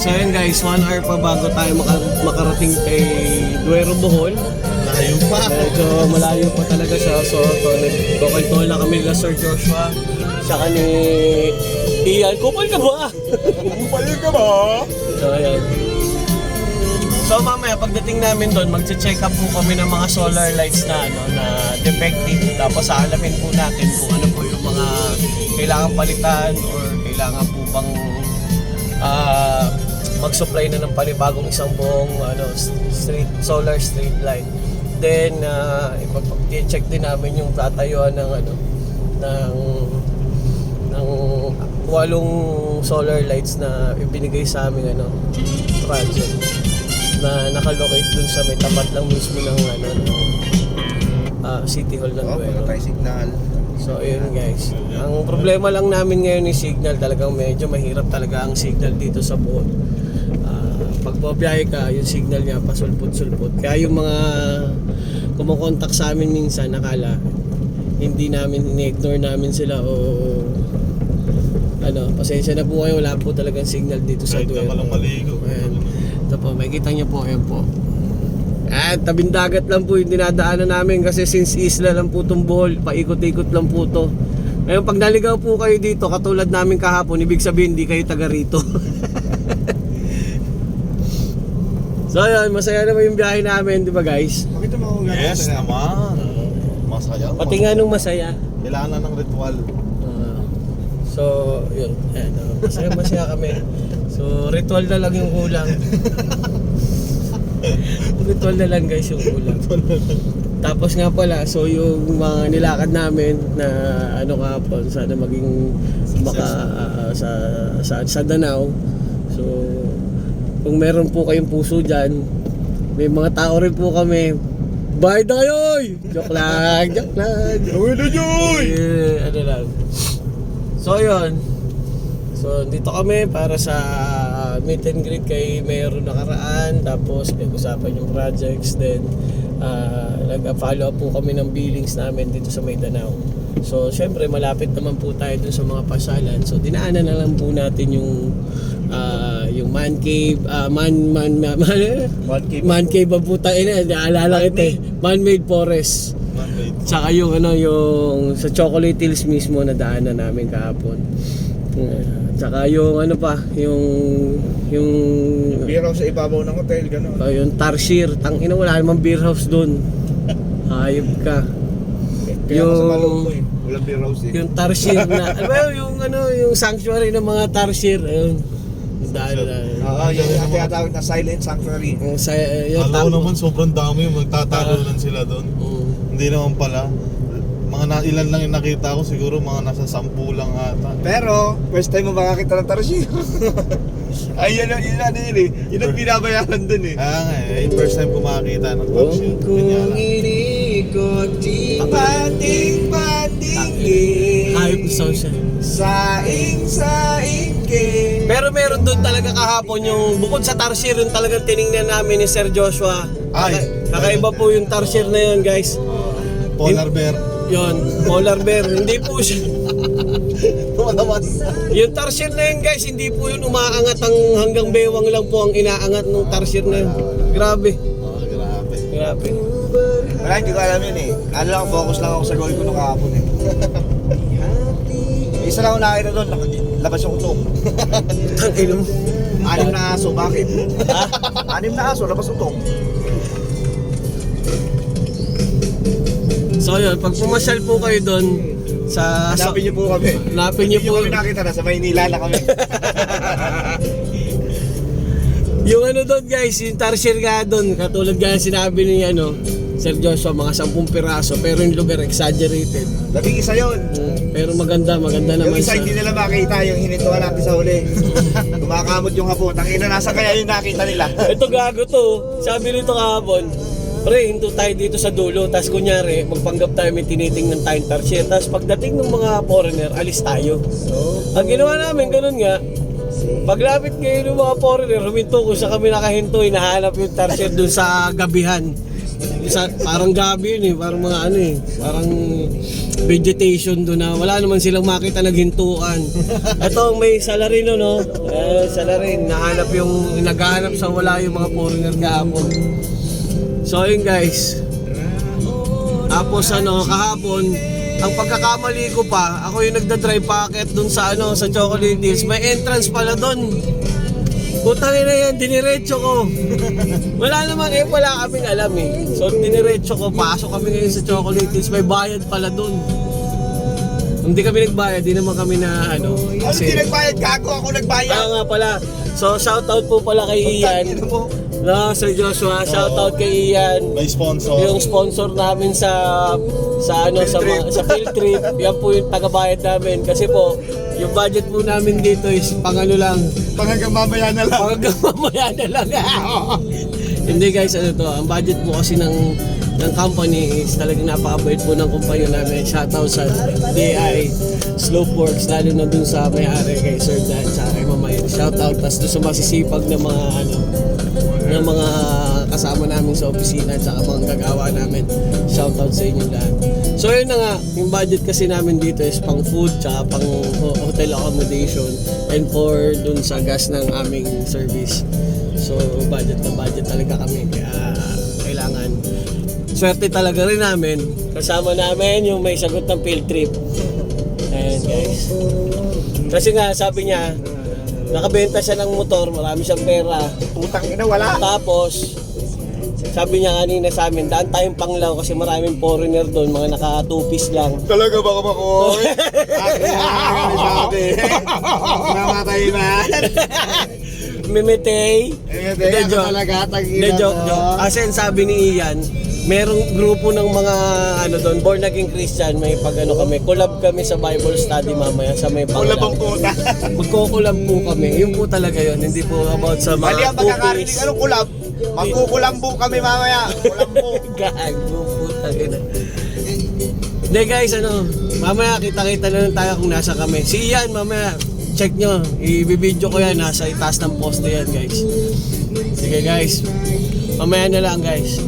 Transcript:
So yun guys, 1 hour pa bago tayo makarating kay Duero, Bohol. Layo pa. Medyo malayo pa talaga siya. So nagkukwentuhan lang kami nila Sir Joshua. Saka ni Ian. Kupal ka ba? Kupal ka ba? So ayan. So mamaya pagdating namin doon, magche-check up po kami ng mga solar lights na na defective. Tapos aalamin po natin kung ano po yung mga kailangan palitan or kailangan po bang mag-supply na ng panibagong isang buong solar street light. Then ipag-check din namin yung tatayuan ng ng 8 solar lights na ibinigay sa amin project na nakalocate dun sa may tapat lang mismo ng City Hall ng Duero. Signal. So ayun guys, ang problema lang namin ngayon is signal. Talagang medyo mahirap talaga ang signal dito sa Bohol. Pag bumabiyahe ka, yung signal niya pasulpot-sulpot. Kaya yung mga kumukontak sa amin minsan, nakala hindi namin, ini-ignore namin sila o pasensya na po kayo, wala po talagang signal dito sa Duero. Kahit na malang maligo. Ayan. Ito po, makikita nyo po, ayan po. At tabing dagat lang po yung dinadaanan namin kasi since isla lang po itong Bohol, paikot-ikot lang po ito. Ngayon pag naligaw po kayo dito, katulad namin kahapon, ibig sabihin hindi kayo taga rito. So ayan, masaya naman yung biyahe namin, di ba guys? Makita mo yes naman. Masaya. Pati nga nung masaya. Kailangan ng ritual. So, yun. Masaya kami. So, ritual na lang yung kulang. Ritual na lang guys yung kulang. Tapos nga pala, so yung mga nilakad namin na kahapon, sana maging sa Danao. So, kung meron po kayong puso dyan, may mga tao rin po kami. Bye tayo! Joke lang, joke lang. Uwi na Joy! Lang. So yun. So dito kami para sa meet and greet kay Mayor nakaraan. Tapos pag-usapan yung projects. Then nag-follow up po kami ng billings namin dito sa Mindanao. So syempre malapit naman po tayo dun sa mga pasyalan. So dinaanan na lang po natin yung man cave, man cave ang puta naalala kita man-made forest. Tsaka yung yung sa Chocolate Hills mismo na daanan namin kahapon. Tsaka yung yung beer house sa ibabaw ng hotel gano'n. Yung Tarsier, tangina wala namang beer house doon. Hayop ka. Walang beer house eh. Yung Tarsier na yung sanctuary ng mga Tarsier ayun. Yung tinatawag na silent sanctuary. Alam ko naman sobrang dami yung magtatalunan sila doon. Hindi naman pala. Ilan lang yung nakita ko, siguro mga nasa 10 lang ata. Pero, first time mo makakita ng Tarsier. Ay, yun ang binabayaran dun eh. First time ko makakita ng Tarsier. Kung inikoti pating-pating hayop na sound siya. Saing-saing Pero meron doon talaga kahapon yung bukod sa Tarsier yung talagang tiningnan namin ni Sir Joshua. Kakaiba po yung Tarsier na yun guys. Polar bear. Yun, polar bear. Hindi po siya. Yung Tarsier na yun guys, hindi po yun umaangat hanggang bewang lang po ang inaangat ng Tarsier na yun. Grabe. Grabe. Wala, hindi ko alam yun eh. Focus lang ako sa goal ko nung kahapon eh. Isa lang ako nakita doon, labas yung utong. Tangin mo. 6 na aso, bakit? 6 na aso, labas utong. So yun, pag pumasyal po kayo doon hanapin niyo po kami. Hanapin niyo po. Hindi kami nakita na sa Maynila na kami. Yung doon guys, yung Tarsier nga doon, katulad nga sinabi ni Sir Joshua, mga 10 piraso, pero yung lugar exaggerated. 11 yun. Pero maganda naman Yung isa siya. hindi nila makita yung hinintuan natin sa huli. Kumakamot yung hapon. Tangina, nasa kaya yung nakita nila. Ito gago to. Sabi nito kahapon, pre, hinto tayo dito sa dulo. Tapos kunyari, magpanggap tayo, may tinitingnan tayong Tarsier. Tapos pagdating ng mga foreigner, alis tayo. Ang ginawa namin, ganun nga. Paglapit ngayon ng mga foreigner, huminto kung sa kami nakahinto, hinahanap yung Tarsier dun sa gabihan. parang gabi yun eh, parang mga ano eh, parang vegetation doon na wala naman silang makita naghintuan. Ito may Salarino no, Salarin, naghahanap sa wala yung mga foreigner kahapon. So yun guys. Tapos kahapon, ang pagkakamali ko pa, ako yung nagda-drive packet dun sa sa Chocolate Hills, may entrance pala dun. Putangin na yan, diniretso ko. Wala naman wala kaming alam eh. So diniretso ko, pasok kami ngayon sa Chocolate Hills, may bayad pala dun. Hindi kami nagbayad, di naman kami na Kasi hindi nagbayad, gago ako nagbayad. nga pala. So shoutout po pala kay Ian. Sir Joshua, shoutout kay Ian. May sponsor. Yung sponsor namin sa field trip, yan po yung tagabayad namin kasi po yung budget po namin dito is lang, Hanggang mamaya na lang. hanggang mamaya na lang. Hindi guys, ang budget po kasi ng company is talagang napakabait po ng kumpanya namin. Shoutout sa DI Slopeworks, lalo na dun sa may-ari kay Sir Dan sa kay Mamayan. Shoutout, tas dun sa masisipag na mga kasama namin sa opisina at saka mga gagawa namin. Shoutout sa inyo lahat. So yun na nga, yung budget kasi namin dito is pang food tsaka pang hotel accommodation and for dun sa gas ng aming service. So budget na budget talaga kami, kaya kailangan swerte talaga rin namin. Kasama namin yung may sagot ng field trip. Ayan guys. Kasi nga sabi niya, nakabenta siya ng motor, marami siyang pera. Putang ina, wala. Tapos, sabi niya kanina sa amin, daan tayong Panglao kasi maraming foreigner doon, mga naka-two-piece lang. Talaga ba ako? Sabi. Namatay na. Mimitay. Hindi, joke. Hindi, joke. Kasi sabi ni Ian, merong grupo ng mga doon, born again Christian, may kami, collab kami sa Bible study mamaya sa may Wala bang Panglao. puta? Magko-collab po kami, yun po talaga yun, hindi po about sa Mali mga ang pagkakarinig. Anong kulab? Magkukulambo kami mamaya. Kulambo. Gago, putang ina. Hindi guys, mamaya kita-kita na lang tayo kung nasa kami. Si Ian, mamaya, check nyo, i-video ko yan, nasa itaas ng poste yan guys. Sige guys, mamaya na lang guys.